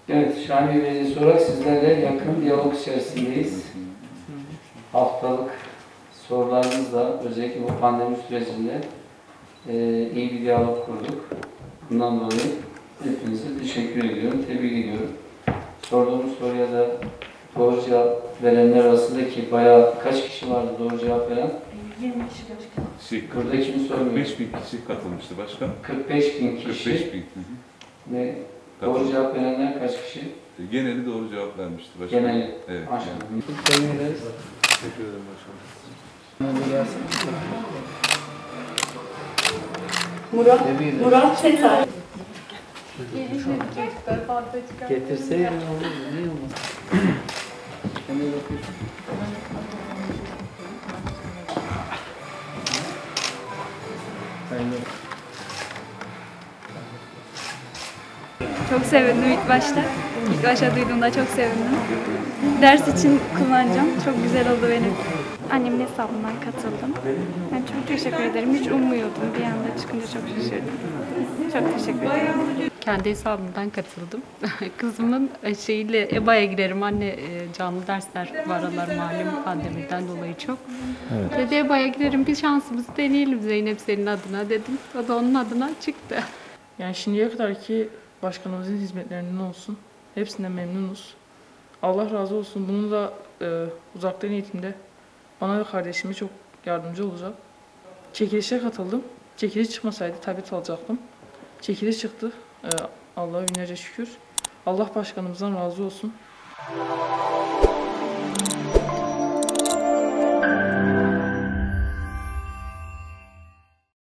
Evet, Şamil Belediyesi olarak sizlerle yakın diyalog içerisindeyiz. Haftalık sorularınızla özellikle bu pandemi sürecinde iyi bir diyalog kurduk. Bundan dolayı hepinize teşekkür ediyorum, tebrik ediyorum. Sorduğumuz soruya da doğru cevap verenler arasındaki bayağı kaç kişi vardı doğru cevap veren? 20 kişi başkanım. Burada kimi sormuyor? 45 bin kişi katılmıştı başkan. 45 bin kişi. 45 bin. Ve doğru cevap verenler kaç kişi? Geneli doğru cevap vermişti başkan. Geneli. Evet. Maşallah. Teşekkür ederim başkanım. Murat Setay. Getirseydin olur, niye olmaz? Çok sevindim ilk başta. İlk başta duyduğumda çok sevindim. Ders için kullanacağım. Çok güzel oldu benim. Annemin hesabından katıldım. Ben çok teşekkür ederim. Hiç ummuyordum. Bir anda çıkınca çok şaşırdım. Çok teşekkür ederim. Kendi hesabımdan katıldım. Kızımın şeyiyle EBA'ya girerim anne, canlı dersler var aralar malum pandemiden dolayı çok. Evet. Dedi EBA'ya girerim, bir şansımızı deneyelim Zeynep senin adına dedim. O da onun adına çıktı. Yani şimdiye kadar ki başkanımızın hizmetlerinden olsun. Hepsinden memnunuz. Allah razı olsun. Bunu da uzaktan eğitimde bana ve kardeşime çok yardımcı olacak. Çekilişe katıldım. Çekiliş çıkmasaydı tablet alacaktım. Çekiliş çıktı. Allah'a binlerce şükür. Allah başkanımızdan razı olsun.